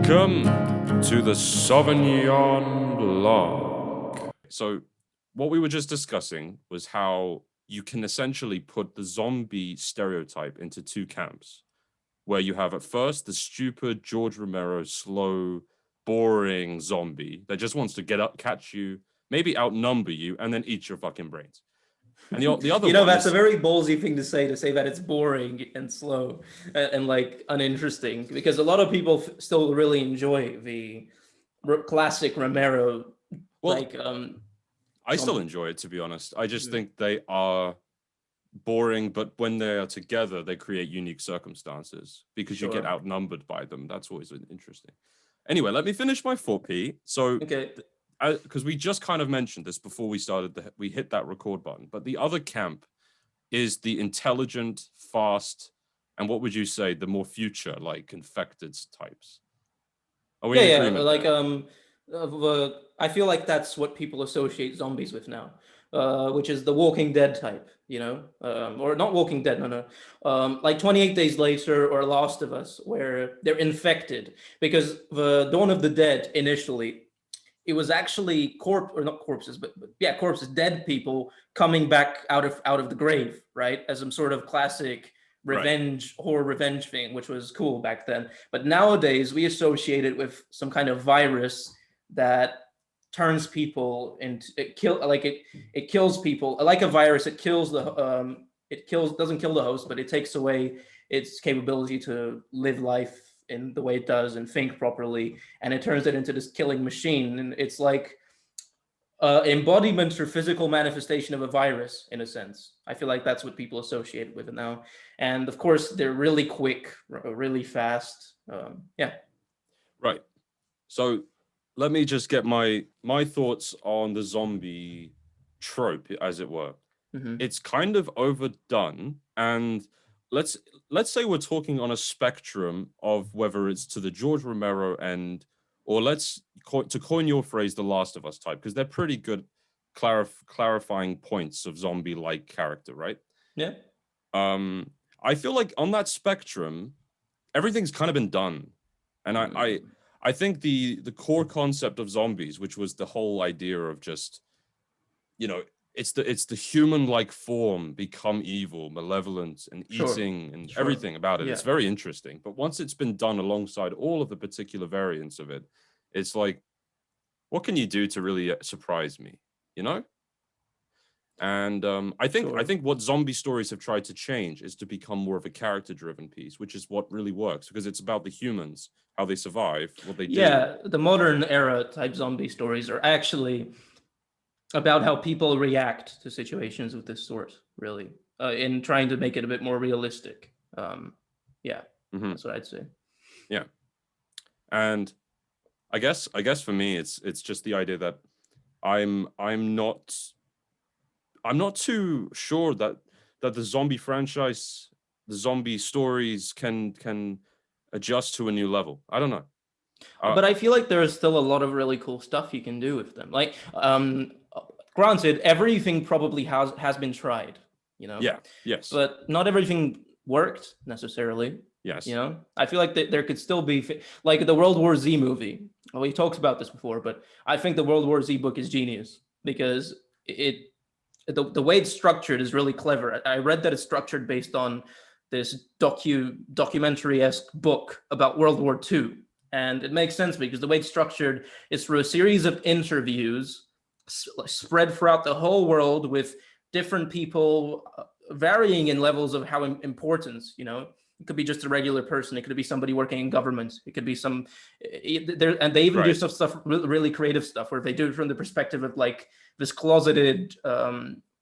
Welcome to the Sauvignon Blanc. So, what we were just discussing was how you can essentially put the zombie stereotype into two camps, where you have at first the stupid George Romero, slow, boring zombie that just wants to get up, catch you, maybe outnumber you, and then eat your fucking brains. And the other one That's is, a very ballsy thing to say that it's boring and slow and like uninteresting, because a lot of people still really enjoy the classic Romero, well, like I still zombie. enjoy it, to be honest. I just Mhm. think they are boring, but when they are together, they create unique circumstances because you get Sure. outnumbered by them. That's always interesting. Anyway, let me finish my 4P. So, Okay. because we just kind of mentioned this before we started, we hit that record button. But the other camp is the intelligent, fast, and what would you say, the more future, like infected types. Are we Yeah, in yeah. agreement Like there? I feel like that's what people associate zombies with now, which is the Walking Dead type, or not Walking Dead, no, like 28 Days Later or Last of Us, where they're infected. Because the Dawn of the Dead initially, it was actually or not corpses, but yeah, corpses, dead people coming back out of the grave, right? As some sort of classic Right. horror revenge thing, which was cool back then. But nowadays we associate it with some kind of virus that turns people into it kills people like a virus. It kills it kills doesn't kill the host, but it takes away its capability to live life in the way it does and think properly, and it turns it into this killing machine. And it's like embodiment or physical manifestation of a virus, in a sense. I feel like that's what people associate with it now. And of course, they're really quick, really fast. Yeah. Right. So let me just get my thoughts on the zombie trope, as it were. Hmm. It's kind of overdone, and let's let's say we're talking on a spectrum of whether it's to the George Romero end, or to coin your phrase, the Last of Us type, because they're pretty good clarifying points of zombie-like character, right? Yeah. Um, I feel like on that spectrum, everything's kind of been done, and Mm. I think the core concept of zombies, which was the whole idea of just, you know, it's the human like form become evil, malevolent, and Sure. eating and Sure. everything about it. It's Yeah. very interesting. But once it's been done alongside all of the particular variants of it, it's like, what can you do to really surprise me? You know? And I Sure. think what zombie stories have tried to change is to become more of a character-driven piece, which is what really works because it's about the humans, how they survive, what they do. Yeah. The modern era type zombie stories are actually about how people react to situations of this sort, really, in trying to make it a bit more realistic. Yeah, Hmm. that's what I'd say. Yeah, and I guess for me, it's just the idea that I'm I'm not I'm not too sure that the zombie franchise, the zombie stories can adjust to a new level. I don't know. Uh, But I feel like there is still a lot of really cool stuff you can do with them. Like, granted, everything probably has been tried, you know, yeah, yes, but not everything worked necessarily. yes, I feel like there could still be like the World War Z movie. Well, we talked about this before, but I think the World War Z book is genius because the way it's structured is really clever. I read that it's structured based on this documentary-esque book about World War II. And it makes sense because the way it's structured is through a series of interviews spread throughout the whole world with different people, varying in levels of how importance, it could be just a regular person. It could be somebody working in government. It could be and they even do right. stuff really creative stuff where they do it from the perspective of like this closeted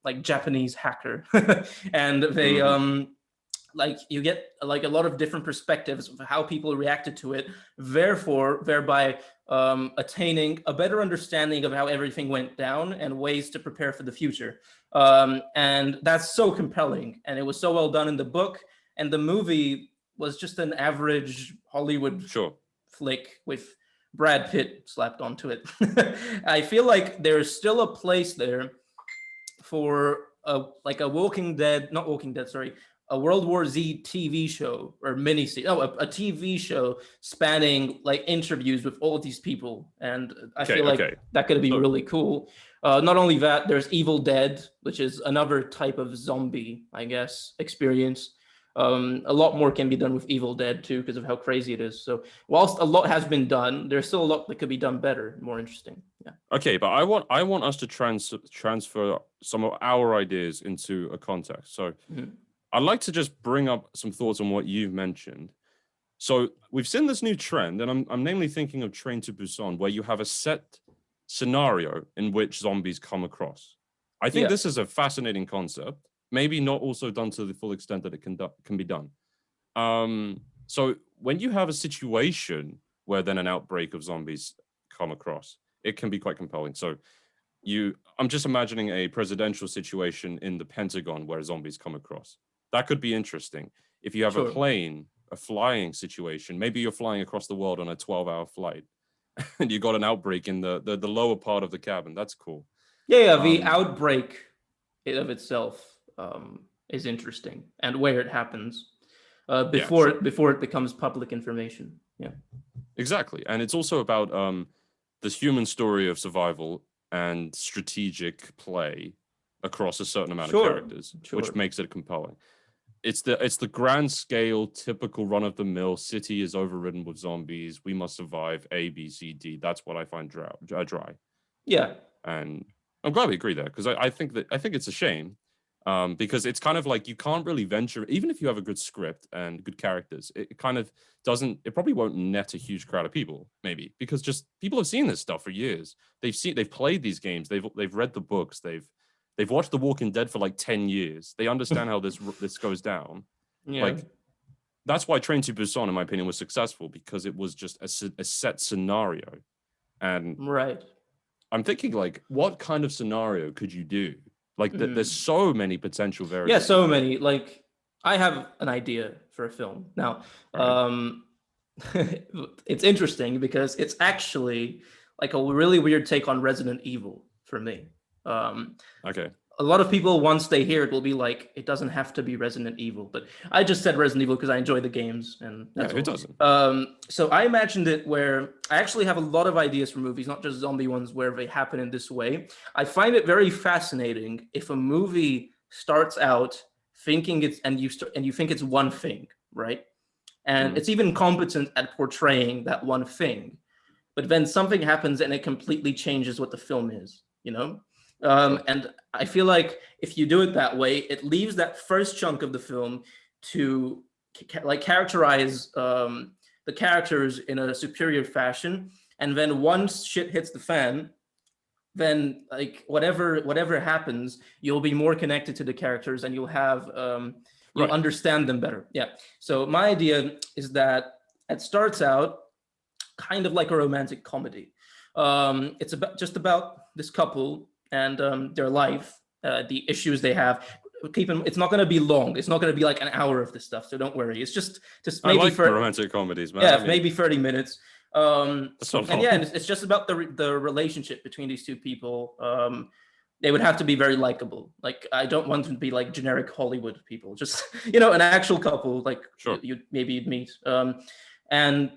like Japanese hacker, and they Hmm. like you get like a lot of different perspectives of how people reacted to it, therefore thereby attaining a better understanding of how everything went down and ways to prepare for the future. And that's so compelling, and it was so well done in the book, and the movie was just an average Hollywood Sure. flick with Brad Pitt slapped onto it. I feel like there's still a place there for like a Walking Dead, not Walking Dead, sorry, a World War Z TV show or mini series, a TV show spanning like interviews with all of these people, and I Okay, feel like okay. that could be So really cool. Not only that, there's Evil Dead, which is another type of zombie, I guess, experience. A lot more can be done with Evil Dead too, because of how crazy it is. So whilst a lot has been done, there's still a lot that could be done better, more interesting. Yeah. okay, but I want us to transfer some of our ideas into a context. So Mhm. I'd like to just bring up some thoughts on what you've mentioned. So we've seen this new trend, and I'm namely thinking of Train to Busan, where you have a set scenario in which zombies come across. I think Yeah. this is a fascinating concept, maybe not also done to the full extent that it can be done. So when you have a situation where then an outbreak of zombies come across, it can be quite compelling. So I'm just imagining a presidential situation in the Pentagon where zombies come across. That could be interesting. If you have a Sure. plane, a flying situation, maybe you're flying across the world on a 12-hour flight and you got an outbreak in the lower part of the cabin. That's cool. Yeah, the Um, outbreak of itself is interesting, and where it happens yeah, before sure. it becomes public information. Yeah, Exactly. And it's also about this human story of survival and strategic play across a certain amount of sure, characters, which sure. makes it compelling. It's the grand scale, typical run of the mill. City is overridden with zombies. We must survive. A, B, C, D. That's what I find dry. Yeah, And I'm glad we agree there because I think it's a shame because it's kind of like you can't really venture, even if you have a good script and good characters. It kind of doesn't. It probably won't net a huge crowd of people, maybe because just people have seen this stuff for years. They've played these games. They've read the books. They've watched The Walking Dead for like 10 years. They understand how this goes down. yeah, Like that's why Train to Busan, in my opinion, was successful because it was just a set scenario. And right. I'm thinking, like, what kind of scenario could you do? Like, there's Mm. so many potential Yeah, variables. so many. Like, I have an idea for a film now. Right. It's interesting because it's actually like a really weird take on Resident Evil for me. Um, Okay. a lot of people, once they hear it, will be like, it doesn't have to be Resident Evil. But I just said Resident Evil because I enjoy the games, and Yeah. that's Who all. doesn't? So I imagined it where I actually have a lot of ideas for movies, not just zombie ones, where they happen in this way. I find it very fascinating if a movie starts out thinking it's and you think it's one thing, right? And Mm. it's even competent at portraying that one thing, but then something happens and it completely changes what the film is, you know? Sure. And I feel like if you do it that way, it leaves that first chunk of the film to like characterize the characters in a superior fashion. And then once shit hits the fan, then like whatever happens, you'll be more connected to the characters and you'll Right. understand them better. Yeah. So my idea is that it starts out kind of like a romantic comedy. It's about this couple and their life, the issues they have. It's not going to be long. It's not going to be like an hour of this stuff. So don't worry. It's just I maybe like for romantic comedies, man. yeah, I mean, maybe 30 minutes. that's not And long. yeah, and it's just about the relationship between these two people. They would have to be very likable. Like I don't want them to be like generic Hollywood people. Just an actual couple like Sure. you maybe you'd meet. And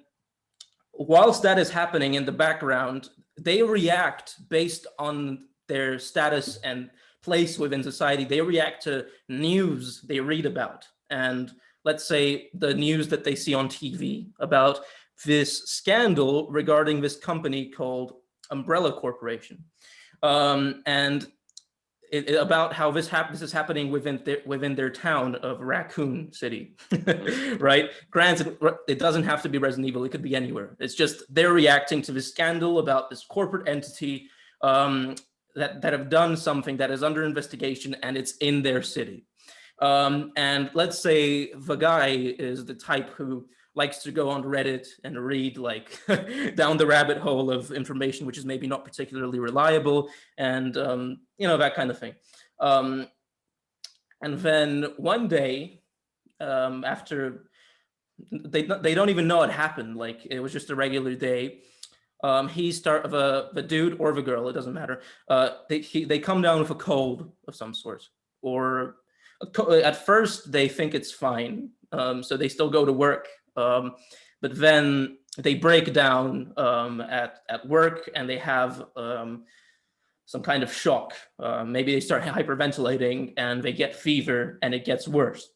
whilst that is happening in the background, they react based on their status and place within society. They react to news they read about. And let's say the news that they see on TV about this scandal regarding this company called Umbrella Corporation. And about how this is happening within their town of Raccoon City, right? Granted, it doesn't have to be Resident Evil; it could be anywhere. It's just they're reacting to this scandal about this corporate entity that have done something that is under investigation, and it's in their city. And let's say the guy is the type who likes to go on Reddit and read like down the rabbit hole of information, which is maybe not particularly reliable, and that kind of thing. And then one day, after they don't even know it happened, like it was just a regular day. The dude or the girl, it doesn't matter. They come down with a cold of some sort, or at first they think it's fine, so they still go to work, but then they break down at work, and they have some kind of shock. Maybe they start hyperventilating and they get fever and it gets worse.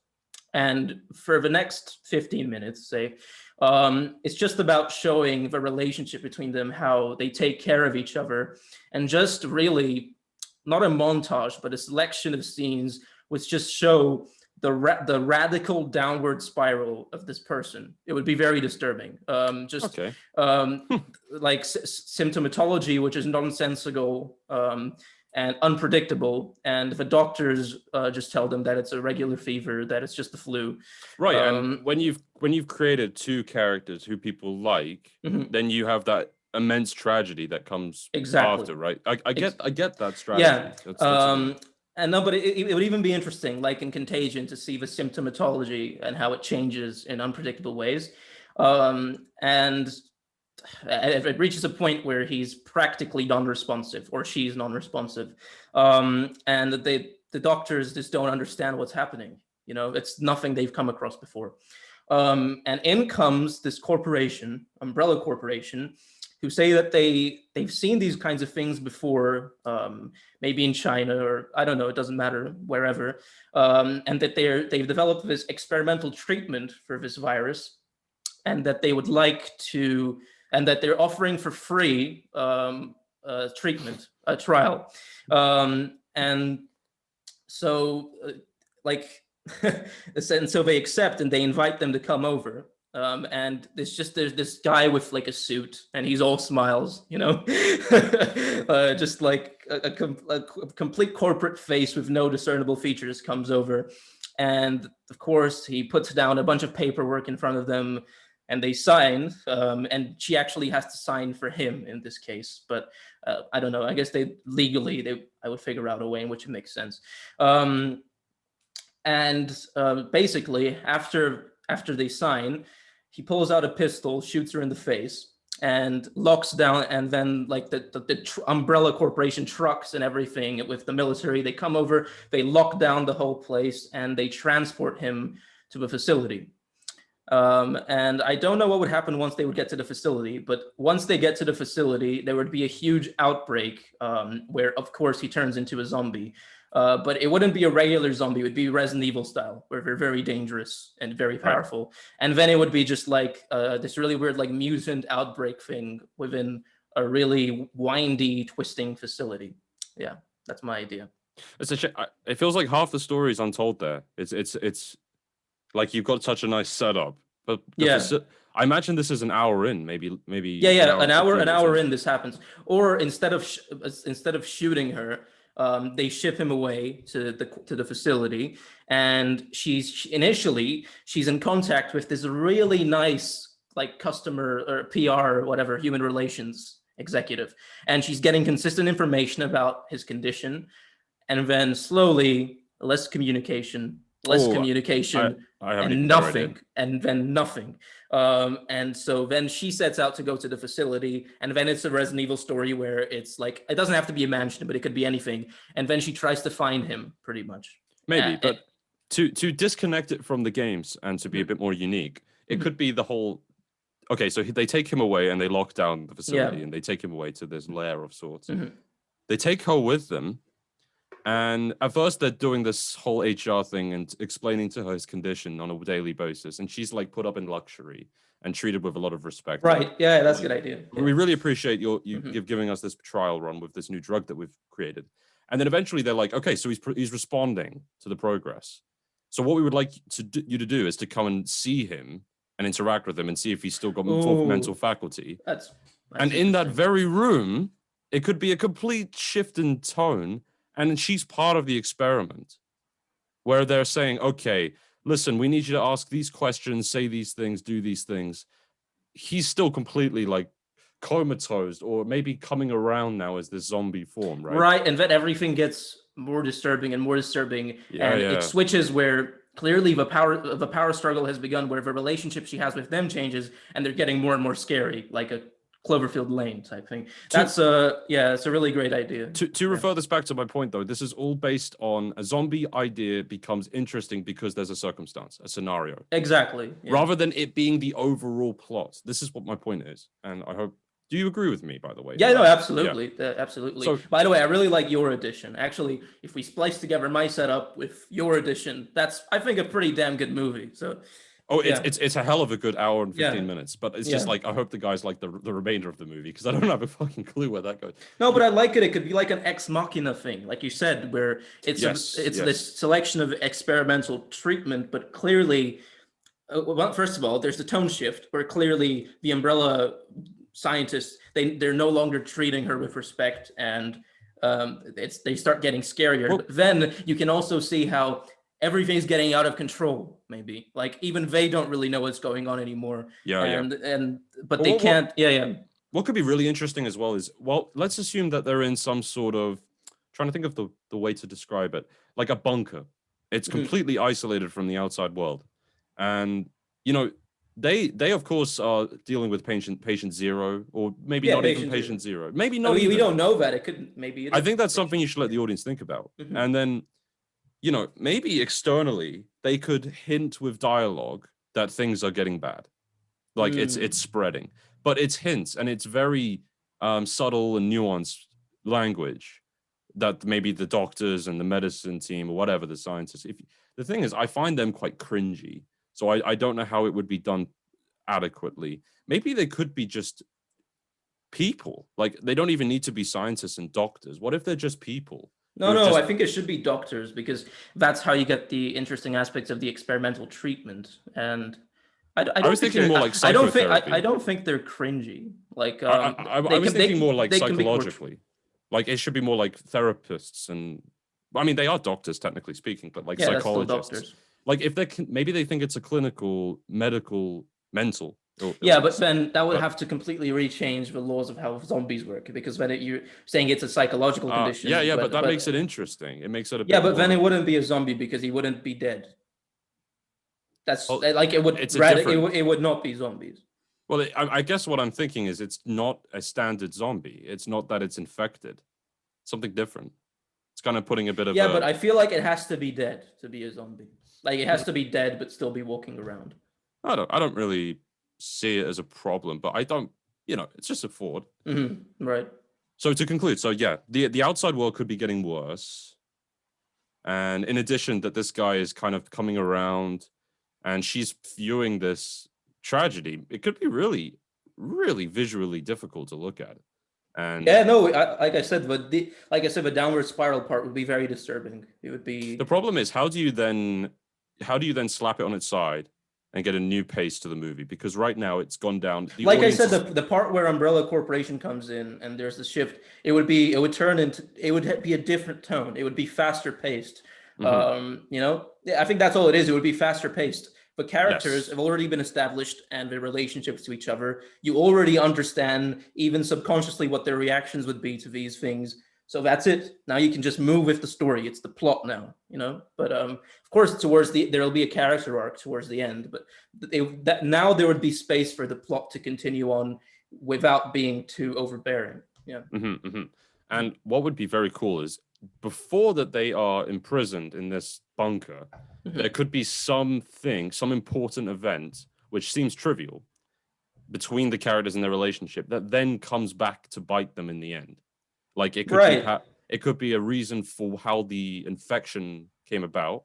And for the next 15 minutes, say, it's just about showing the relationship between them, how they take care of each other, and just really not a montage, but a selection of scenes which just show the radical downward spiral of this person. It would be very disturbing. Okay. Like symptomatology, which is nonsensical and unpredictable, and the doctors just tell them that it's a regular fever, that it's just the flu. Right, and when you've created two characters who people like, then you have that immense tragedy that comes after, right? I get that strategy. Yeah. That's and no, but it would even be interesting, like in Contagion, to see the symptomatology and how it changes in unpredictable ways. And it reaches a point where he's practically non-responsive, or she's non-responsive, and the doctors just don't understand what's happening. You know, it's nothing they've come across before. And in comes this corporation, Umbrella Corporation, who say that they've seen these kinds of things before, maybe in China, or I don't know, it doesn't matter, wherever, and that they've developed this experimental treatment for this virus, and that they would like to, and that they're offering for free treatment, a trial, and so like, and so they accept, and they invite them to come over. And there's this guy with like a suit, and he's all smiles, you know, just like a complete corporate face with no discernible features comes over, and of course he puts down a bunch of paperwork in front of them, and they sign, and she actually has to sign for him in this case, but I don't know, I guess I would figure out a way in which it makes sense. And basically after they sign, he pulls out a pistol, shoots her in the face, and locks down, and then like the Umbrella Corporation trucks and everything with the military, they come over, they lock down the whole place, and they transport him to a facility. And I don't know what would happen once they would get to the facility, but once they get to the facility, there would be a huge outbreak, where of course he turns into a zombie. But it wouldn't be a regular zombie, it would be Resident Evil style, where they're very dangerous and very powerful. Right. And then it would be just like this really weird, like mutant outbreak thing within a really windy, twisting facility. Yeah, that's my idea. It feels like half the story is untold there. It's like you've got such a nice setup, but I imagine this is an hour in, maybe. Yeah, an hour in this happens. Or instead of shooting her, they ship him away to the facility, and she's in contact with this really nice like customer or PR or whatever, human relations executive, and she's getting consistent information about his condition, and then slowly less communication, and nothing, and then nothing. And so then she sets out to go to the facility, and then it's a Resident Evil story where it's like, it doesn't have to be a mansion, but it could be anything. And then she tries to find him, pretty much. Maybe, but to disconnect it from the games and to be a bit more unique, it could be the whole. Okay, so they take him away and they lock down the facility, and they take him away to this lair of sorts. They take her with them. And at first they're doing this whole HR thing and explaining to her his condition on a daily basis. And she's like put up in luxury and treated with a lot of respect. Right. Yeah, that's a good idea. Yeah. We really appreciate you giving us this trial run with this new drug that we've created. And then eventually they're like, okay, so he's responding to the progress. So what we would like you to do is to come and see him and interact with him and see if he's still got mental faculty. That's and in that very room, it could be a complete shift in tone. And she's part of the experiment where they're saying, okay, listen, we need you to ask these questions, say these things, do these things. He's still completely like comatose, or maybe coming around now as this zombie form, right? Right. And then everything gets more disturbing and more disturbing. It switches where clearly the power struggle has begun, where the relationship she has with them changes, and they're getting more and more scary, like a Cloverfield Lane type thing. To- That's it's a really great idea. To refer this back to my point, though, this is all based on a zombie idea becomes interesting because there's a circumstance, a scenario, Exactly. Yeah. rather than it being the overall plot. This is what my point is, and I hope. Do you agree with me, by the way? Yeah, no, absolutely. Absolutely. So- By the way, I really like your edition. Actually, if we splice together my setup with your edition, that's, I think, a pretty damn good movie. So, Oh, Yeah. it's a hell of a good hour and 15 Yeah. minutes, but it's just Yeah. like I hope the guys like the remainder of the movie because I don't have a fucking clue where that goes. no, but I like it. It could be like an ex machina thing, like you said, where it's Yes, it's yes. this selection of experimental treatment, but clearly, well, first of all, there's the tone shift where clearly the Umbrella scientists they're no longer treating her with respect, and they start getting scarier. Well- But then you can also see how everything's getting out of control. Maybe like even they don't really know what's going on anymore, Yeah, yeah. and but Well, they what- can't. Yeah. What could be really interesting as well is, well, let's assume that they're in some sort of, trying to think of the way to describe it, like a bunker. It's Mhm. completely isolated from the outside world. And, you know, they of course are dealing with patient zero, or maybe Yeah, not even patient patient zero. Maybe No, not we even. don't know that. It could maybe. It I is think that's patient something you should let the zero. audience think about. Mhm. And then, you know, maybe externally they could hint with dialogue that things are getting bad. Like it's spreading. But it's hints, and it's very subtle and nuanced language that maybe the doctors and the medicine team or whatever, the scientists, the thing is, I find them quite cringy. So I don't know how it would be done adequately. Maybe they could be just people. Like they don't even need to be scientists and doctors. What if they're just people? No, Who no, just- I think it should be doctors because that's how you get the interesting aspects of the experimental treatment. And I don't was think thinking they're- more like I don't think psychotherapy. I don't think they're cringy. Like I they was can- thinking more like they can be psychologically. Like it should be more like therapists and I mean they are doctors technically speaking, but like yeah, that's still psychologists. doctors. Like if they can, maybe they think it's a clinical, medical, mental. Yeah, but illness. then that would But- have to completely rechange the laws of how zombies work because then you're saying it's a psychological condition. yeah, but that makes it interesting. It makes it a bit Yeah, but then more- it wouldn't be a zombie because he wouldn't be dead. That's Well, like it would. it's a Rather, different- it would not be zombies. Well, I guess what I'm thinking is it's not a standard zombie. It's not that it's infected. Something different. It's kind of putting a bit of Yeah, a, but I feel like it has to be dead to be a zombie. Like it has to be dead but still be walking around. I don't really see it as a problem, but I don't, you know, it's just a Ford. Right. So to conclude, so yeah, the outside world could be getting worse. And in addition, that this guy is kind of coming around and she's viewing this tragedy, it could be really, really visually difficult to look at. And Yeah, no, like I said, the downward spiral part would be very disturbing. It would be the problem is how do you then slap it on its side and get a new pace to the movie? Because right now it's gone down. The like I audience said, is- the part where Umbrella Corporation comes in and there's the shift, it would be a different tone. It would be faster paced. Mhm. You know, I think that's all it is. It would be faster paced. The characters Yes. have already been established and their relationships to each other. You already understand, even subconsciously, what their reactions would be to these things. So that's it. Now you can just move with the story. It's the plot now, you know. But of course, there'll be a character arc towards the end. But now there would be space for the plot to continue on without being too overbearing. Yeah. And what would be very cool is before that they are imprisoned in this bunker, there could be some important event, which seems trivial, between the characters and their relationship that then comes back to bite them in the end. Like it could Right. it could be a reason for how the infection came about.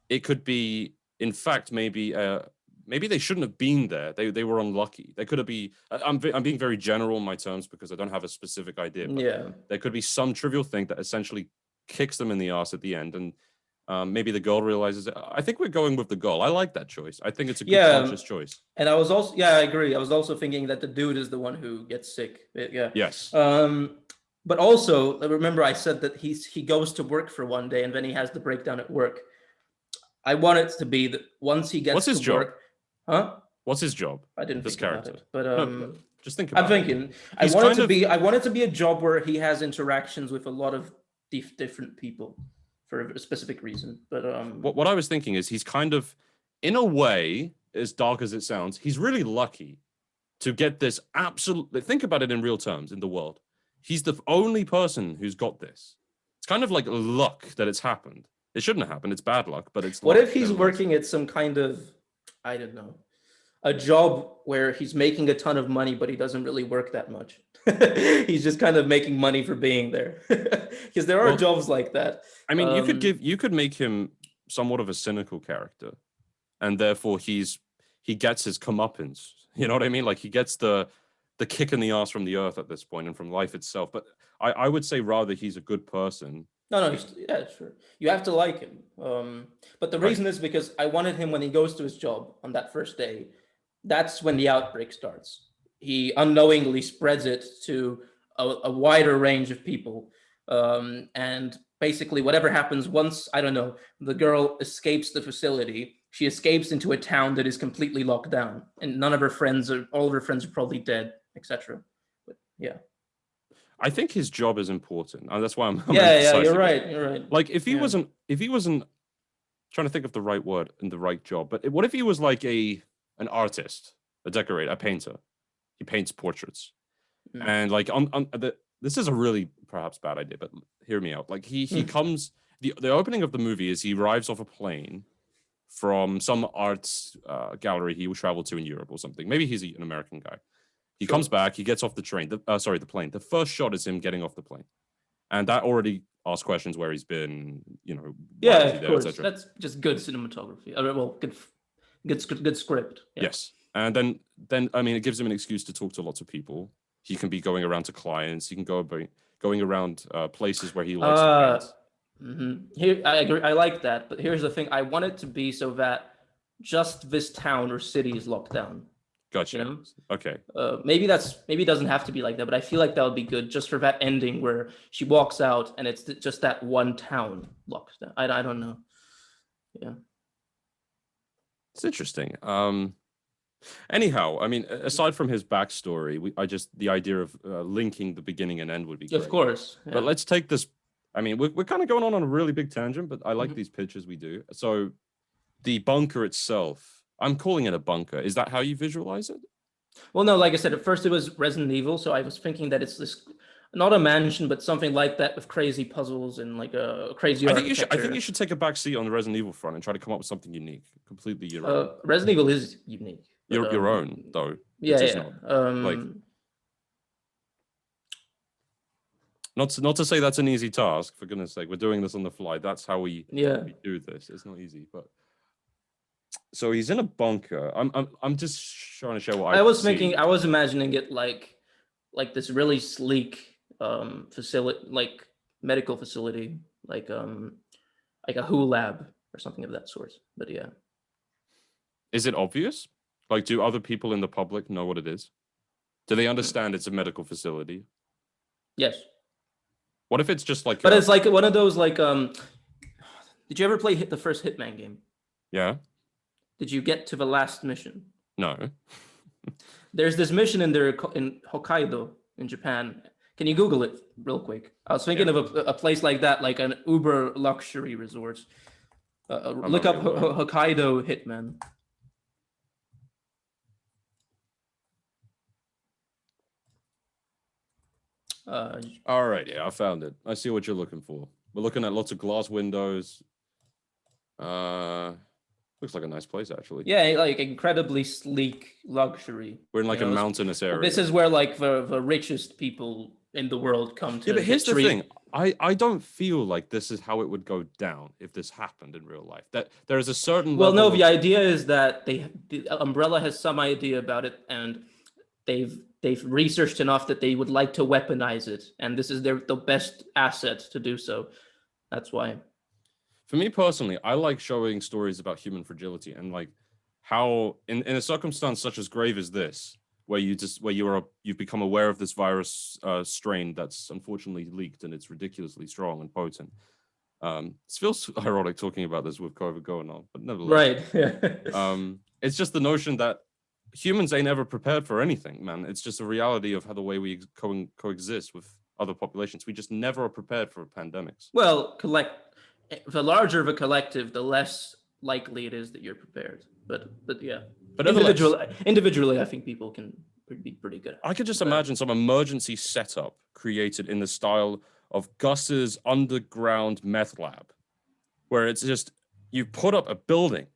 It could be, in fact, maybe they shouldn't have been there. They were unlucky. They could have been. I'm being very general in my terms because I don't have a specific idea. But Yeah. there could be some trivial thing that essentially kicks them in the ass at the end, and maybe the girl realizes it. I think we're going with the girl. I like that choice. I think it's a good Yeah. conscious choice. And I agree. I was also thinking that the dude is the one who gets sick. Yeah. Yes. But also remember I said that he goes to work for one day and then he has the breakdown at work. I want it to be that once he gets What's his to job? work, huh? What's his job? I didn't This think about character. it, but No, just think about I'm thinking He's I want kind it to of- be a job where he has interactions with a lot of different people for a specific reason. But What I was thinking is he's kind of, in a way, as dark as it sounds, he's really lucky to get this absolutely, think about it in real terms in the world. He's the only person who's got this. It's kind of like luck that it's happened. It shouldn't have happened. It's bad luck, but it's What luck if he's nevertheless. working at some kind of, I don't know, a job where he's making a ton of money, but he doesn't really work that much. He's just kind of making money for being there. Because there are Well, jobs like that. I mean, you could make him somewhat of a cynical character, and therefore he gets his comeuppance. You know what I mean? Like he gets the kick in the ass from the earth at this point and from life itself. But I would say rather he's a good person. No, yeah, sure. You have to like him. But the Right. reason is because I wanted him when he goes to his job on that first day. That's when the outbreak starts. He unknowingly spreads it to a wider range of people. And basically, whatever happens once, I don't know, the girl escapes the facility, she escapes into a town that is completely locked down, and all of her friends are probably dead, etc. But yeah. I think his job is important, and that's why I'm Yeah, emphasizing you're it. right. You're right. Like if he Yeah. wasn't trying to think of the right word and the right job, but what if he was like an artist, a decorator, a painter? He paints portraits, Mm. and like this is a really perhaps bad idea, but hear me out. Like he comes, the opening of the movie is he arrives off a plane from some arts gallery he will travel to in Europe or something. Maybe he's an American guy. He Sure. comes back, he gets off the train. The plane. The first shot is him getting off the plane, and that already asks questions where he's been. You know, why Yeah, is he of there, course. etc. That's just good cinematography. Well, good script. Yeah. Yes, and then I mean, it gives him an excuse to talk to lots of people. He can be going around to clients. He can going around places where he likes to paint. Here, I agree. I like that, but here's the thing: I want it to be so that just this town or city is locked down. Gotcha. You know? Okay. Maybe it doesn't have to be like that, but I feel like that would be good just for that ending where she walks out and it's just that one town locked down. I don't know. Yeah. It's interesting. Anyhow, I mean, aside from his backstory, the idea of linking the beginning and end would be great. Of course. Yeah. But let's take this. I mean, we're kind of going on a really big tangent, but I like Mhm. these pictures we do. So the bunker itself, I'm calling it a bunker. Is that how you visualize it? Well, no, like I said, at first it was Resident Evil, so I was thinking that it's this, not a mansion, but something like that with crazy puzzles and like a crazy I architecture. think you should take a back seat on the Resident Evil front and try to come up with something unique, completely your own. Resident Evil is unique. But, Your own, though. Yeah, It is yeah. Not to say that's an easy task. For goodness' sake, we're doing this on the fly. That's how we do this. It's not easy, but so he's in a bunker. I'm just trying to show what I was imagining it like this really sleek facility, like medical facility, like a WHO lab or something of that sort. But yeah. Is it obvious? Like, do other people in the public know what it is? Do they understand it's a medical facility? Yes. What if it's just like? But it's like one of those like Did you ever play the first Hitman game? Yeah. Did you get to the last mission? No. There's this mission in there in Hokkaido in Japan. Can you Google it real quick? I was thinking of a place like that, like an uber luxury resort. Look up Hokkaido Hitman. All right, yeah, I found it. I see what you're looking for. We're looking at lots of glass windows. Looks like a nice place, actually. Yeah, like incredibly sleek luxury. We're in like a mountainous area. This is where like the richest people in the world come to. Yeah, but here's the thing. I don't feel like this is how it would go down if this happened in real life. That there is a certain well, no, the idea is that the Umbrella has some idea about it, and they've researched enough that they would like to weaponize it, and this is the best asset to do so. That's why. For me personally, I like showing stories about human fragility and like how in a circumstance such as grave as this, where you've become aware of this virus strain that's unfortunately leaked and it's ridiculously strong and potent. It feels ironic talking about this with COVID going on, but nevertheless. Right. It's just the notion that humans ain't ever prepared for anything, man. It's just a reality of how the way we coexist with other populations. We just never are prepared for pandemics. Well, the larger the collective, the less likely it is that you're prepared. But yeah. But individually, I think people can be pretty good. I could just But- imagine some emergency setup created in the style of Gus's underground meth lab, where it's just you put up a building,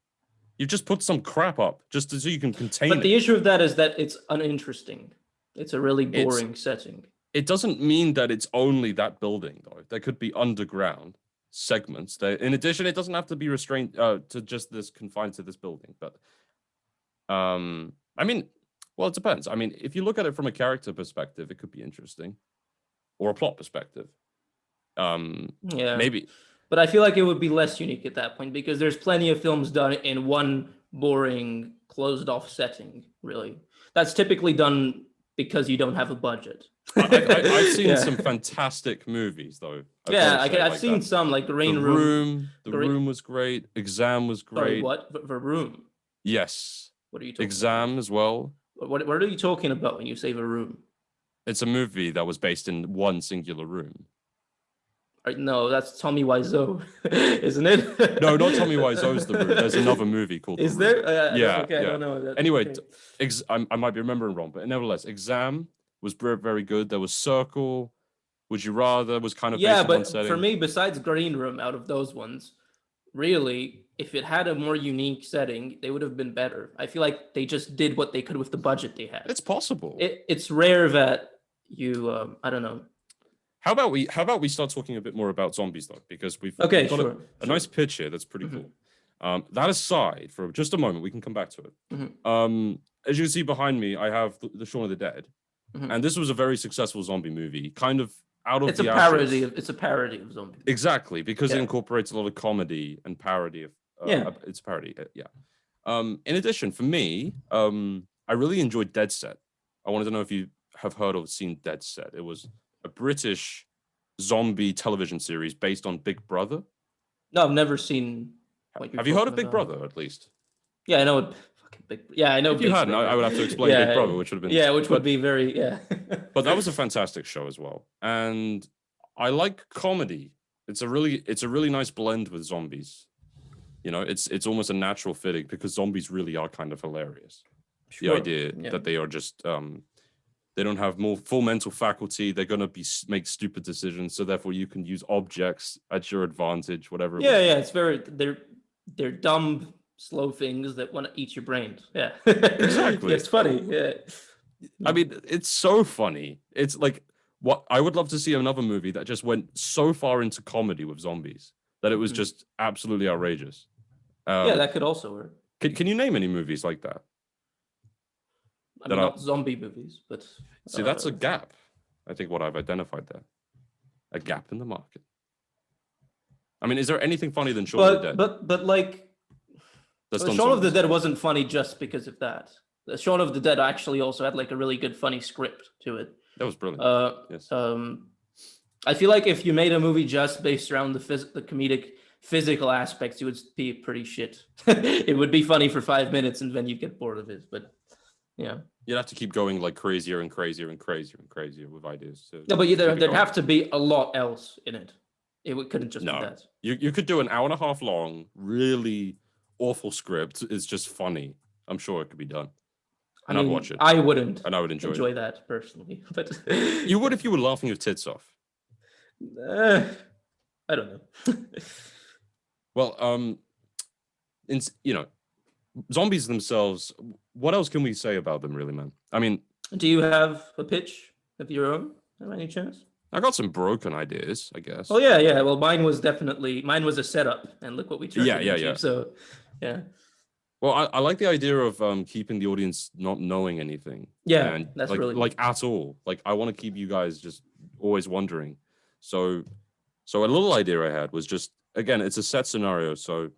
you just put some crap up just so you can contain But it. the issue of that is that it's uninteresting. It's a really boring setting. It doesn't mean that it's only that building, though. There could be underground segments. In addition, it doesn't have to be restrained to just this confined to this building. But I mean, well, it depends. I mean, if you look at it from a character perspective, it could be interesting, or a plot perspective. Yeah, Maybe. But I feel like it would be less unique at that point because there's plenty of films done in one boring, closed-off setting. Really, that's typically done because you don't have a budget. I've seen Yeah. some fantastic movies, though. I've seen some like Green The Room. The Room was great. Exam was Sorry, great. what? The Room. Yes. What are you talking Exam as well. about? What are you talking about when you say The Room? It's a movie that was based in one singular room. No, that's Tommy Wiseau, isn't it? No, not Tommy Wiseau's The Room. There's another movie called Is The Room. there? Yeah, Okay, I yeah. don't know. That. Anyway, Okay. I might be remembering wrong, but nevertheless, Exam was very good. There was Circle. Would You Rather was kind of Yeah, based in one but setting. for me, besides Green Room, out of those ones, really, if it had a more unique setting, they would have been better. I feel like they just did what they could with the budget they had. It's possible. It's rare that you, I don't know. How about we start talking a bit more about zombies though, because we've Okay, got sure. a nice pitch here that's pretty Mhm. cool. That aside, for just a moment, we can come back to it. Mhm. As you can see behind me, I have the Shaun of the Dead, Mhm. and this was a very successful zombie movie, kind of out of It's a the parody. ashes. It's a parody of zombies. Exactly, because it Yeah. incorporates a lot of comedy and parody of. Yeah. It's a parody. Yeah. In addition, for me, I really enjoyed Dead Set. I wanted to know if you have heard or seen Dead Set. It was a British zombie television series based on Big Brother. No, I've never seen. What you're Have you heard of talking Big about. Brother at least? Yeah, I know. Fucking Big. Yeah, I know. If you Big hadn't, I Brother. would have to explain Yeah, Big Brother, which would have been Yeah, which but- would be very yeah. But that was a fantastic show as well, and I like comedy. It's a really nice blend with zombies. You know, it's almost a natural fitting because zombies really are kind of hilarious. The Sure, idea yeah. that they are just they don't have more full mental faculty. They're gonna make stupid decisions, so therefore you can use objects at your advantage, whatever. it Yeah, was. yeah, it's very they're dumb, slow things that want to eat your brains. Yeah, Exactly. It's funny. Yeah, I mean, it's so funny. It's like what I would love to see another movie that just went so far into comedy with zombies that it was Mhm. just absolutely outrageous. yeah, that could also work. Can you name any movies like that? I that mean, are- not zombie movies, but See, that's a uh, gap. I think what I've identified there, a gap in the market. I mean, is there anything funny than Shaun of the Dead? but like That's the done Shaun of the zombies? Dead wasn't funny just because of that. The Shaun of the Dead actually also had like a really good funny script to it. That was brilliant. Yes. I feel like if you made a movie just based around the comedic physical aspects, it would be pretty shit. It would be funny for 5 minutes and then you'd get bored of it. But yeah, You'd have to keep going like crazier and crazier and crazier and crazier with ideas. no, but keep it there'd going. have to be a lot else in it. Couldn't just No. be that. You could do an hour and a half long, really awful script. It's just funny. I'm sure it could be done. I And I'd mean, watch it. I wouldn't And I would enjoy it. enjoy that personally, but You would if you were laughing your tits off. I don't know. Well, zombies themselves. What else can we say about them, really, man? I mean, Do you have a pitch of your own, by any chance? I got some broken ideas, I guess. Oh yeah. Well, mine was a setup, and look what we turned it Yeah. into. So, yeah, Well, I like the idea of keeping the audience not knowing anything. yeah, and that's like, really like at all. Like I want to keep you guys just always wondering. So a little idea I had was just again, it's a set scenario. So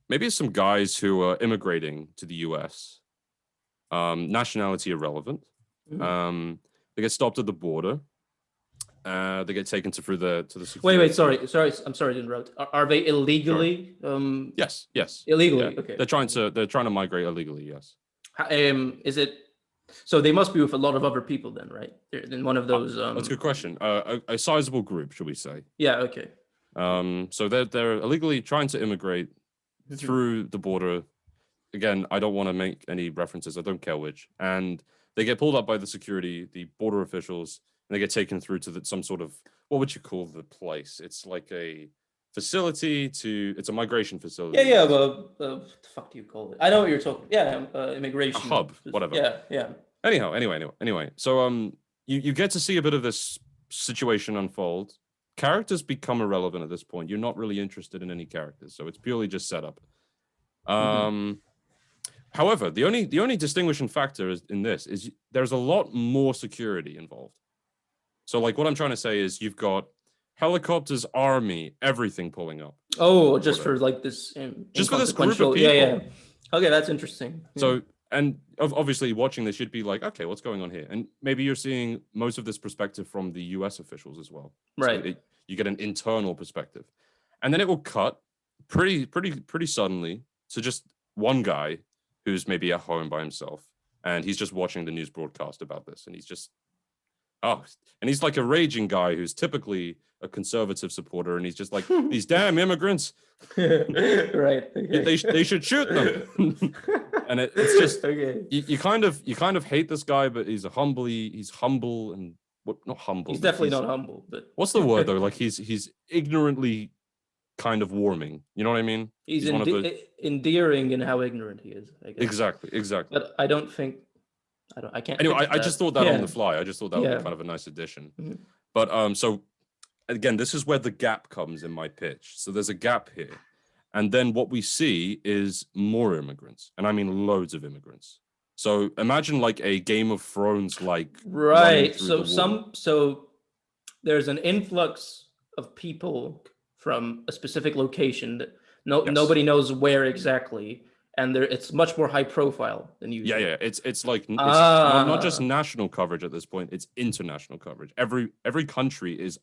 maybe it's some guys who are immigrating to the US. Nationality irrelevant. Mhm. They get stopped at the border. They get taken to the Wait, security. sorry. I'm sorry to interrupt. Are they illegally? Yes. Illegally. Yeah. Okay. They're trying to migrate illegally. Yes. Is it? So they must be with a lot of other people then, right? They're in one of those. That's a good question. A sizable group, should we say? Yeah. Okay. So they're illegally trying to immigrate Mhm. through the border. again, I don't want to make any references. I don't care which. And they get pulled up by the security, the border officials, and they get taken through to some sort of, what would you call the place? It's like a facility it's a migration facility. Yeah, what the fuck do you call it? I know what you're talking. Yeah, immigration. A hub, whatever. Yeah. Anyway. So you get to see a bit of this situation unfold. Characters become irrelevant at this point. You're not really interested in any characters, so it's purely just setup. However, the only distinguishing factor in this is there's a lot more security involved. So like what I'm trying to say is you've got helicopters, army, everything pulling up. Oh, just for like this. Just for this group of people. Yeah. Okay, that's interesting. So, and obviously watching this, you'd be like, okay, what's going on here? And maybe you're seeing most of this perspective from the US officials as well. Right. So you get an internal perspective. And then it will cut pretty suddenly to just one guy who's maybe at home by himself. And he's just watching the news broadcast about this. And he's just, and he's like a raging guy who's typically a conservative supporter. And he's just like, these damn immigrants. Right. Okay. They should shoot them. And it's just, you kind of hate this guy, but he's humble and not humble. He's definitely not humble, but what's the word though? Like he's ignorantly kind of warming. You know what I mean? He's endearing in how ignorant he is, I guess. Exactly. But I can't. Anyway, I just thought that on the fly. I just thought that would be kind of a nice addition. Mm-hmm. But so again, this is where the gap comes in my pitch. So there's a gap here. And then what we see is more immigrants. And I mean loads of immigrants. So imagine like a Game of Thrones like. Right. So there's an influx of people from a specific location that nobody knows where exactly. And it's much more high profile than usual. Yeah. It's like not just national coverage at this point, it's international coverage. Every country is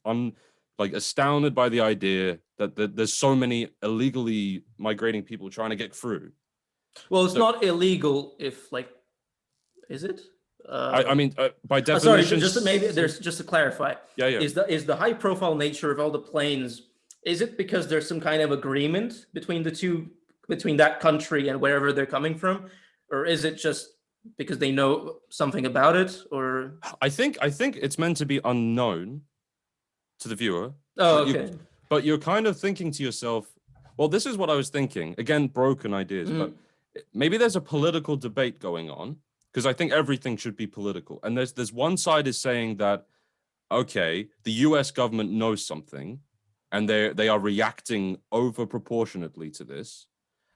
astounded by the idea that there's so many illegally migrating people trying to get through. Well, it's not illegal if is it? I mean, by definition. Sorry, just to clarify. Yeah. Is the high profile nature of all the planes? Is it because there's some kind of agreement between that country and wherever they're coming from, or is it just because they know something about it? Or I think it's meant to be unknown to the viewer. Oh, okay. But you're kind of thinking to yourself, well, this is what I was thinking. Again, broken ideas, but maybe there's a political debate going on, because I think everything should be political. And there's one side is saying that, okay, the US government knows something and they are reacting over proportionately to this.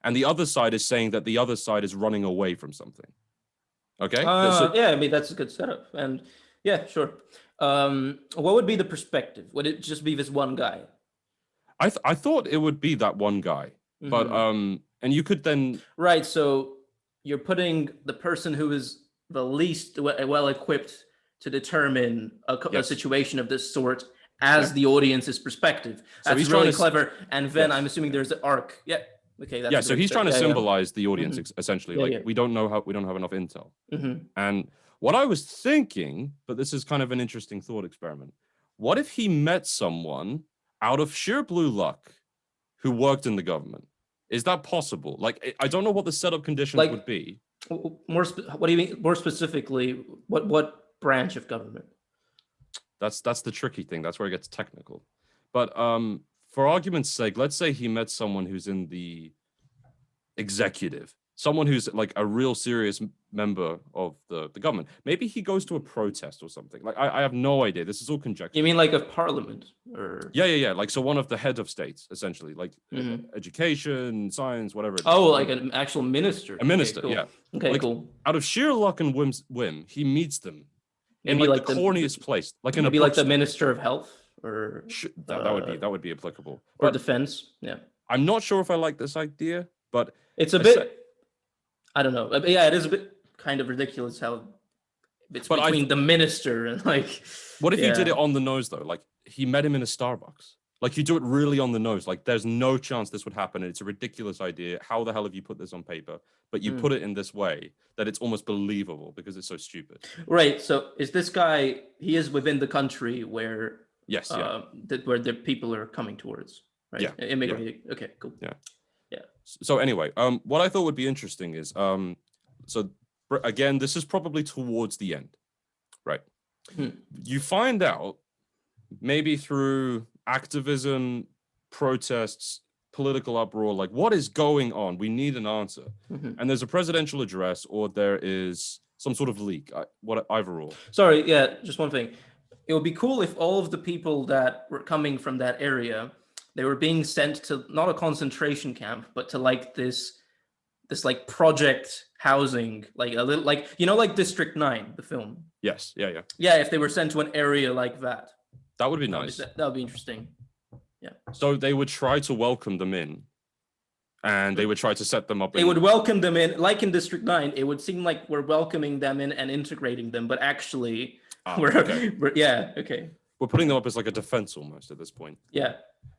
And the other side is saying that the other side is running away from something. Okay? Yeah, I mean, that's a good setup. And yeah, sure. What would be the perspective? Would it just be this one guy? I thought it would be that one guy. But and you could then right, so you're putting the person who is the least well equipped to determine a situation of this sort as the audience's perspective. That's really clever. And then I'm assuming there's an arc. Yeah. Okay. That's so he's trying to symbolize the audience essentially. We don't have enough intel. And what I was thinking, but this is kind of an interesting thought experiment. What if he met someone out of sheer blue luck who worked in the government? Is that possible? I don't know what the setup conditions would be. What do you mean? More specifically, what branch of government? That's the tricky thing. That's where it gets technical. But for argument's sake, let's say he met someone who's in the executive, someone who's like a real serious member of the government. Maybe he goes to a protest or something. I have no idea. This is all conjecture. You mean like a parliament? Or Yeah. So one of the head of states, essentially, education, science, whatever. Like an actual minister. A minister, cool. yeah. Okay, cool. Out of sheer luck and whim, he meets them in the corniest place, like in a like the Minister of Health, or that would be applicable. Or defense. Yeah. I'm not sure if I like this idea, but it's a bit. I don't know. Yeah, it is a bit kind of ridiculous how it's between the minister and What if you did it on the nose though? Like he met him in a Starbucks. Like you do it really on the nose. Like there's no chance this would happen. It's a ridiculous idea. How the hell have you put this on paper? But you put it in this way that it's almost believable because it's so stupid. Right. So is this guy? He is within the country where where the people are coming towards. Right. Yeah. Immigrating. Yeah. Okay. Cool. Yeah. So anyway, what I thought would be interesting is, so again, this is probably towards the end, right? You find out maybe through activism, protests, political uproar, like what is going on? We need an answer. And there's a presidential address, or there is some sort of leak. Either or. Sorry, yeah, just one thing. It would be cool if all of the people that were coming from that area, they were being sent to not a concentration camp, but to like this like project housing, like a little, like, you know, like District 9, the film. Yes, yeah. Yeah, if they were sent to an area like that. That would be nice. That would be interesting. Yeah. So they would try to welcome them in, and they would try to set them up. They would welcome them in, like in District 9. It would seem like we're welcoming them in and integrating them, but actually, we're putting them up as like a defense almost at this point. Yeah.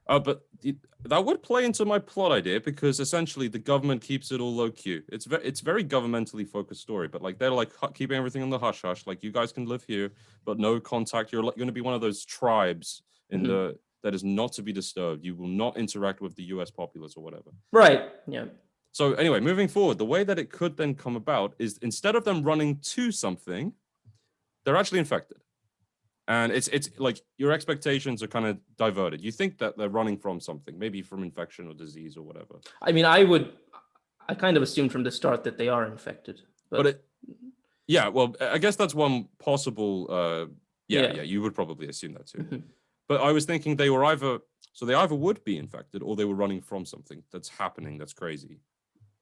But that would play into my plot idea, because essentially the government keeps it all low key. It's very governmentally focused story, but like they're like keeping everything in the hush hush. Like, you guys can live here, but no contact. You're going to be one of those tribes in that is not to be disturbed. You will not interact with the U.S. populace or whatever. Right. Yeah. So anyway, moving forward, the way that it could then come about is, instead of them running to something, they're actually infected. And it's like your expectations are kind of diverted. You think that they're running from something, maybe from infection or disease or whatever. I mean, I kind of assumed from the start that they are infected. Yeah, well, I guess that's one possible. Yeah, you would probably assume that too. But I was thinking they either would be infected, or they were running from something that's happening that's crazy.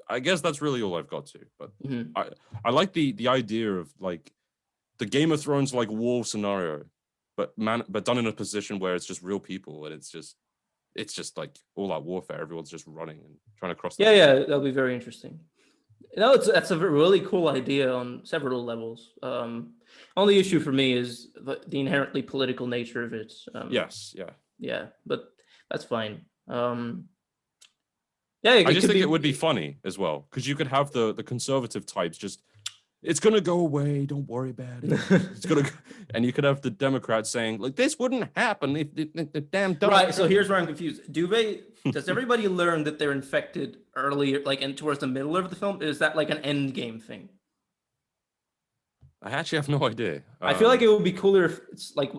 I guess that's really all I've got to. But I like the idea of like the Game of Thrones like war scenario, but done in a position where it's just real people, and it's just like all out warfare. Everyone's just running and trying to cross. Yeah, that'll be very interesting. No, that's a really cool idea on several levels. Only issue for me is the inherently political nature of it. Yes, yeah, but that's fine. I just think it would be funny as well, because you could have the conservative types just, it's gonna go away, don't worry about it. It's gonna, and you could have the Democrats saying like, this wouldn't happen if the damn right. So here's where I'm confused. Does everybody learn that they're infected early, like, and towards the middle of the film? Is that like an end game thing? I actually have no idea. I feel like it would be cooler if it's like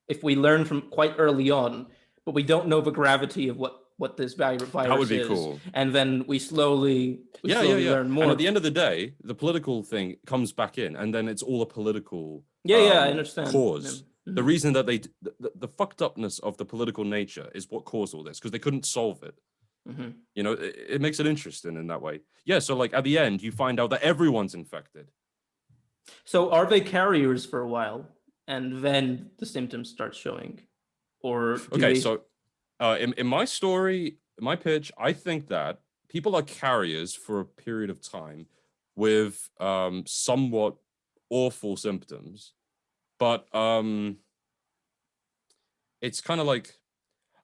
if we learn from quite early on, but we don't know the gravity of what this virus is. That would be cool. And then we slowly learn more. And at the end of the day, the political thing comes back in, and then it's all a political I understand. Cause. The reason that the fucked upness of the political nature is what caused all this, because they couldn't solve it. You know, it makes it interesting in that way. Yeah, so like at the end, you find out that everyone's infected. So are they carriers for a while, and then the symptoms start showing? Or so in my story, my pitch, I think that people are carriers for a period of time with somewhat awful symptoms, but it's kind of like,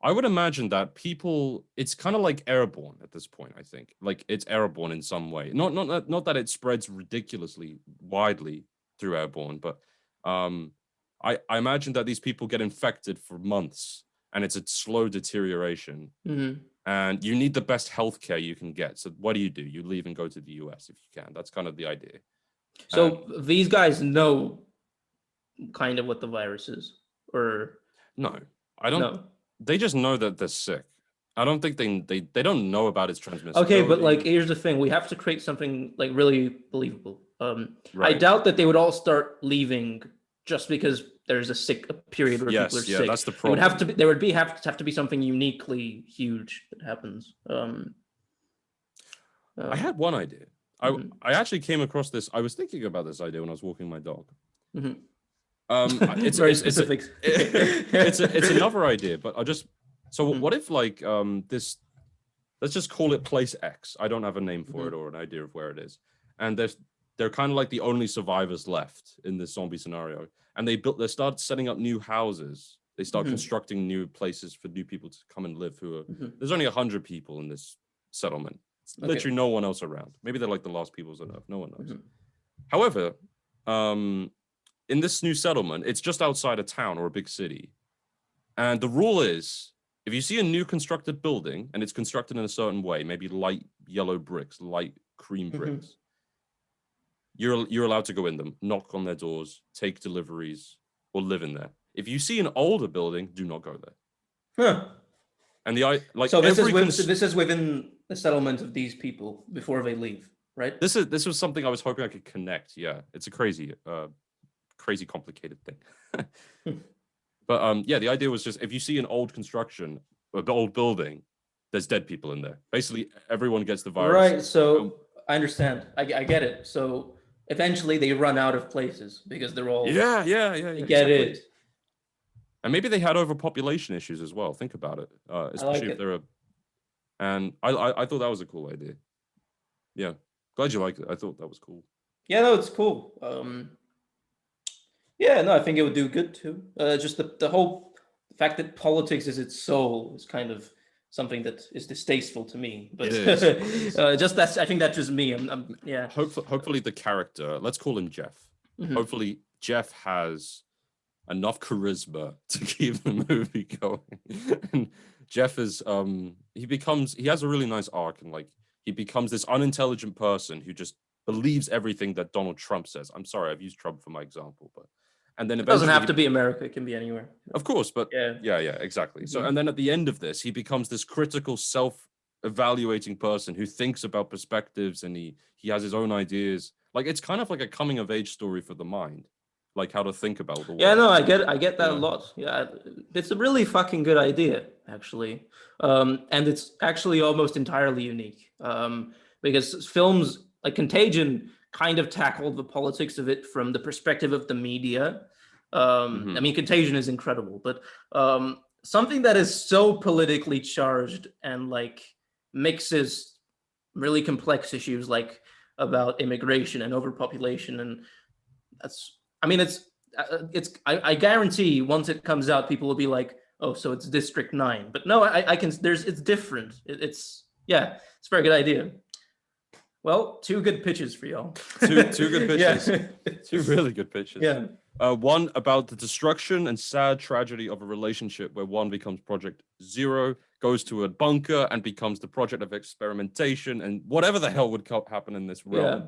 I would imagine that people, it's kind of like airborne at this point. I think like it's airborne in some way. Not that it spreads ridiculously widely through airborne, but I imagine that these people get infected for months, and it's a slow deterioration. And you need the best healthcare you can get. So what do? You leave and go to the US if you can. That's kind of the idea. So these guys know kind of what the virus is, or no? I don't know. They just know that they're sick. I don't think they don't know about its transmission. Okay, but like, here's the thing: we have to create something like really believable. Right. I doubt that they would all start leaving just because there's a period where people are sick. Yeah, that's the problem. There would have to be something uniquely huge that happens. I had one idea. I actually came across this. I was thinking about this idea when I was walking my dog. It's very specific. It's another idea, but what if like this? Let's just call it Place X. I don't have a name for it or an idea of where it is, and they're kind of like the only survivors left in this zombie scenario, and they start setting up new houses. They start constructing new places for new people to come and live. There's only 100 people in this settlement. Literally no one else around. Maybe they're like the last peoples on Earth. No one knows. However, in this new settlement, it's just outside a town or a big city, and the rule is if you see a new constructed building and it's constructed in a certain way, maybe light yellow bricks, light cream bricks, you're allowed to go in them, knock on their doors, take deliveries, or live in there. If you see an older building, do not go there. Huh. And like So this every this is within the settlement of these people before they leave, right? this was something I was hoping I could connect. Yeah, it's a crazy complicated thing. But yeah, the idea was just if you see an old construction, an old building, there's dead people in there. Basically, everyone gets the virus. Right. So I understand. I get it. So eventually they run out of places because they're all. Yeah. I get exactly. it. And maybe they had overpopulation issues as well. Think about it, especially if they're and I thought that was a cool idea. Yeah, glad you liked it. I thought that was cool. Yeah, no, it's cool. Yeah, no, I think it would do good too. Just the whole fact that politics is its soul is kind of something that is distasteful to me. But just that's I think that's just me. Yeah. Hopefully the character, let's call him Jeff. Hopefully Jeff has enough charisma to keep the movie going. And Jeff is he has a really nice arc, and like he becomes this unintelligent person who just believes everything that Donald Trump says. I'm sorry, I've used Trump for my example, but and then it doesn't have to be America, it can be anywhere. Of course, but yeah, exactly. So and then at the end of this, he becomes this critical, self-evaluating person who thinks about perspectives, and he has his own ideas. Like it's kind of like a coming of age story for the mind, like how to think about the world. Yeah, no, I get that a lot. Yeah, it's a really fucking good idea, actually, and it's actually almost entirely unique, because films like Contagion kind of tackled the politics of it from the perspective of the media. I mean, Contagion is incredible, but something that is so politically charged and like mixes really complex issues like about immigration and overpopulation, and that's. I mean, I guarantee once it comes out, people will be like, oh, so it's District 9. But no, it's different. It's a very good idea. Well, 2 good pitches for y'all. Two good pitches. Yeah. 2 really good pitches. Yeah. One about the destruction and sad tragedy of a relationship where one becomes Project Zero, goes to a bunker and becomes the project of experimentation and whatever the hell would happen in this realm. Yeah.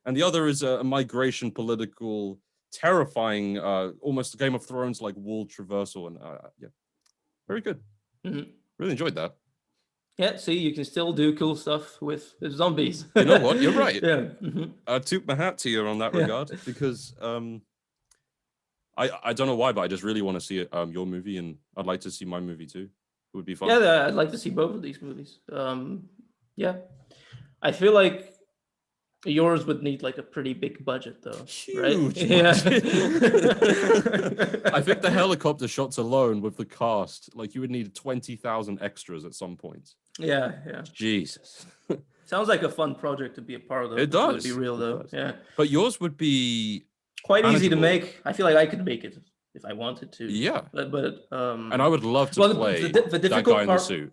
And the other is a migration political terrifying, almost Game of Thrones like wall traversal, and yeah, very good. Really enjoyed that. Yeah, see, you can still do cool stuff with zombies. You know what? You're right. Yeah. I toot my hat to you on that regard, because I don't know why, but I just really want to see your movie, and I'd like to see my movie too. It would be fun. Yeah, I'd like to see both of these movies. Yeah, I feel like yours would need like a pretty big budget, though. Huge. Right? Yeah. I think the helicopter shots alone with the cast, like you would need 20,000 extras at some point. Yeah. Jesus. Sounds like a fun project to be a part of. Though. It does. To be real, though. Yeah. But yours would be quite easy to make. I feel like I could make it if I wanted to. Yeah. But and I would love to play the that guy in the suit.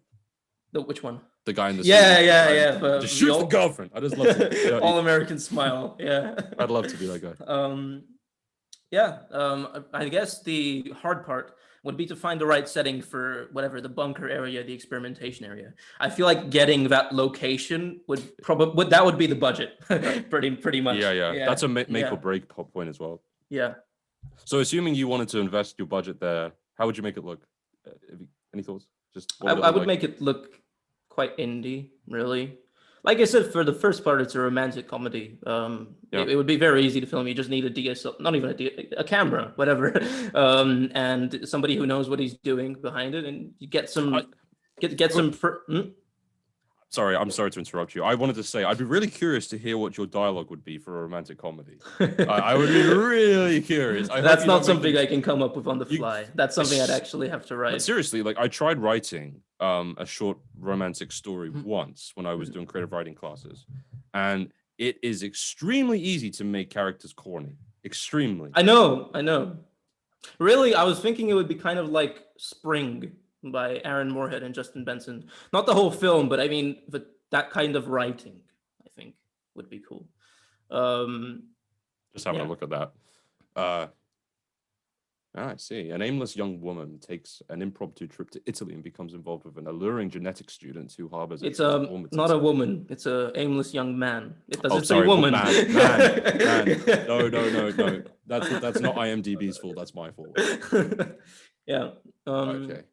Which one? The guy in the suit. But just shoot the girlfriend. I just love to. All American smile. Yeah. I'd love to be that guy. I guess the hard part would be to find the right setting for whatever the bunker area, the experimentation area. I feel like getting that location would be the budget, pretty much. Yeah. That's a make or break point as well. Yeah. So, assuming you wanted to invest your budget there, how would you make it look? Any thoughts? I would make it look quite indie, really. Like I said, for the first part, it's a romantic comedy. It would be very easy to film. You just need a DSL, not even a camera, whatever, and somebody who knows what he's doing behind it, and you get some. Sorry, I'm sorry to interrupt you. I wanted to say I'd be really curious to hear what your dialogue would be for a romantic comedy. I would be really curious. That's not something I can come up with on the fly. That's something I'd actually have to write. But seriously, like I tried writing a short romantic story once when I was doing creative writing classes, and it is extremely easy to make characters corny. Extremely. I know. Really, I was thinking it would be kind of like Spring by Aaron Moorhead and Justin Benson. Not the whole film, but I mean, that kind of writing, I think, would be cool. Just having a look at that. Ah, I see. An aimless young woman takes an impromptu trip to Italy and becomes involved with an alluring genetics student who harbors a It's transformative. not a woman. It's a aimless young man. Does Oh, it say sorry, woman? man. No, no, no, no. That's not IMDb's fault. That's my fault. Yeah. Okay.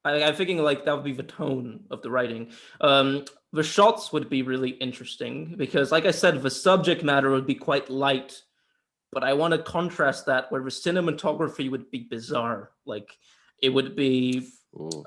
I'm thinking like that would be the tone of the writing. The shots would be really interesting because, like I said, the subject matter would be quite light, but I want to contrast that where the cinematography would be bizarre. Like it would be Ooh.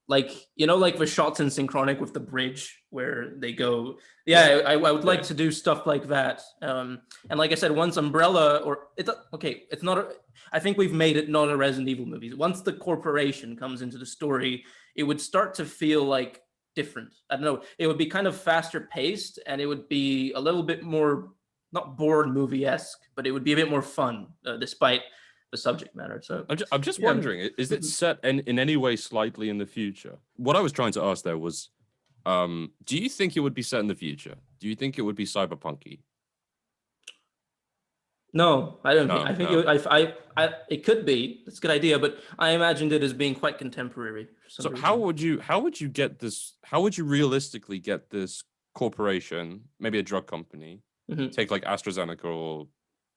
like like the shots in Synchronic with the bridge where they go. Yeah, I would like to do stuff like that. And like I said, once Umbrella or it's okay, it's not I think we've made it not a Resident Evil movie. Once the corporation comes into the story, it would start to feel like different. I don't know. It would be kind of faster paced, and it would be a little bit more not bored movie-esque, but it would be a bit more fun, despite the subject matter. So I'm just wondering, is it set in any way slightly in the future? What I was trying to ask there was, do you think it would be set in the future? Do you think it would be cyberpunky? No, I don't. No, I think no. it could be. It's a good idea, but I imagined it as being quite contemporary. For some So reason. how would you get this? How would you realistically get this corporation, maybe a drug company, take like AstraZeneca or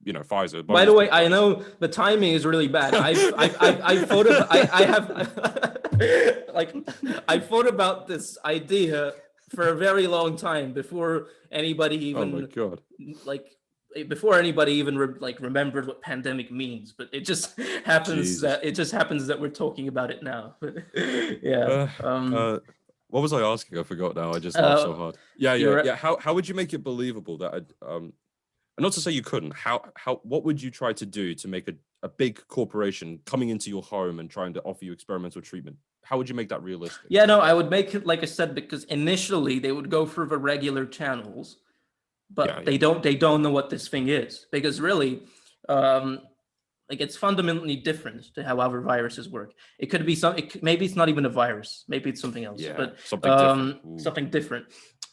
Pfizer? By the way, I know the timing is really bad. I thought about this idea for a very long time before anybody even. Oh my god! Before anybody even remembered what pandemic means, but it just happens that we're talking about it now. Yeah. What was I asking? I forgot now. I just laughed so hard. Yeah. How would you make it believable that not to say you couldn't. What would you try to do to make a big corporation coming into your home and trying to offer you experimental treatment? How would you make that realistic? Yeah, no, I would make it like I said, because initially they would go through the regular channels, but they don't know what this thing is, because really, it's fundamentally different to how other viruses work. It could be maybe it's not even a virus, maybe it's something else, but something different.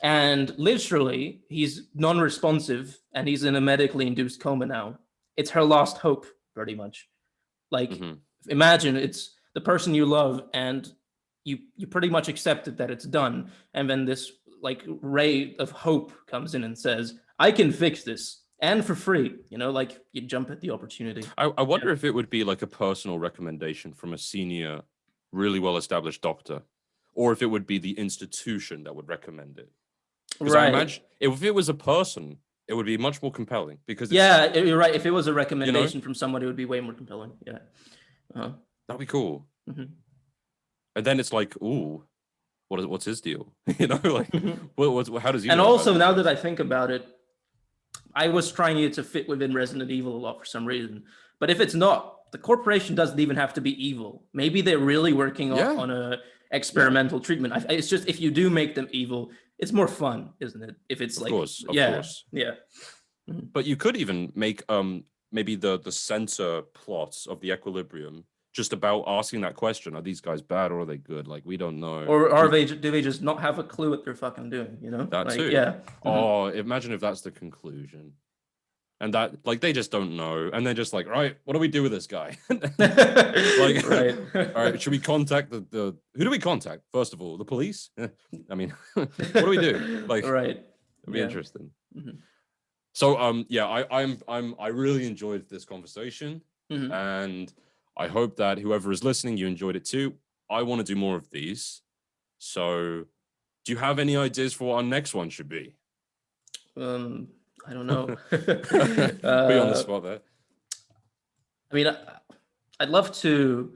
And literally, he's non-responsive, and he's in a medically induced coma now. It's her last hope, pretty much. Imagine it's the person you love, and you pretty much accepted that it's done, and then this ray of hope comes in and says, I can fix this, and for free. You jump at the opportunity. I wonder if it would be like a personal recommendation from a senior, really well-established doctor, or if it would be the institution that would recommend it. Because I imagine if it was a person, it would be much more compelling. Because you're right. If it was a recommendation from someone, it would be way more compelling. Yeah, that'd be cool. And then it's like, ooh, what's his deal? How does he? And also, now that I think about it, I was trying it to fit within Resident Evil a lot for some reason. But if it's not, the corporation doesn't even have to be evil. Maybe they're really working on a experimental treatment. It's just if you do make them evil, it's more fun, isn't it? If it's of course. Yeah. But you could even make maybe the center plots of the Equilibrium just about asking that question: are these guys bad or are they good? We don't know. Or do they just not have a clue what they're fucking doing? That too. Yeah. Oh, imagine if that's the conclusion. And that they just don't know, and they're just like, right, what do we do with this guy? Right. All right, should we contact the who do we contact first of all? The police? I mean, what do we do? Right. It'd be interesting. So I really enjoyed this conversation, and I hope that whoever is listening, you enjoyed it too. I want to do more of these. So, do you have any ideas for what our next one should be? I don't know. Put you on the spot there. I mean, I'd love to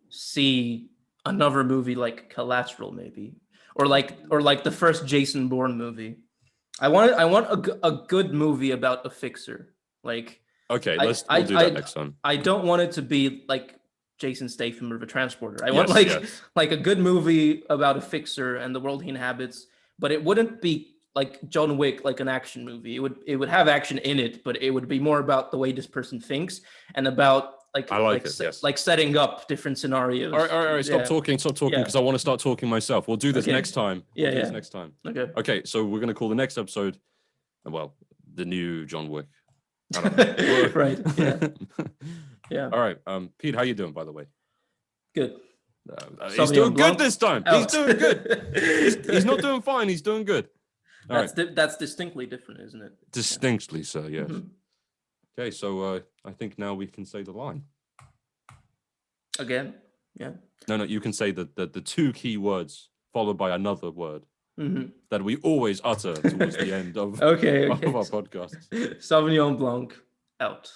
see another movie like Collateral, maybe, or like the first Jason Bourne movie. I want a good movie about a fixer. Okay, we'll do that next time. I don't want it to be like Jason Statham or The Transporter. I want like a good movie about a fixer and the world he inhabits, but it wouldn't be like John Wick, like an action movie. It would have action in it, but it would be more about the way this person thinks and about setting up different scenarios. All right. Stop talking, because I want to start talking myself. We'll do this next time. We'll do this next time. Okay. So we're gonna call the next episode, the new John Wick. I don't know. Right. Yeah. Yeah. All right. Pete, how you doing, by the way? Good. He's Sauvignon doing Blanc good this time. out. He's doing good. He's not doing fine. He's doing good. All right. That's distinctly different, isn't it? Distinctly so, yes. Mhm. Okay, so I think now we can say the line. Again. Yeah. No, you can say the two key words followed by another word Hmm. that we always utter towards the end of, Okay. of our podcast. Sauvignon Blanc out.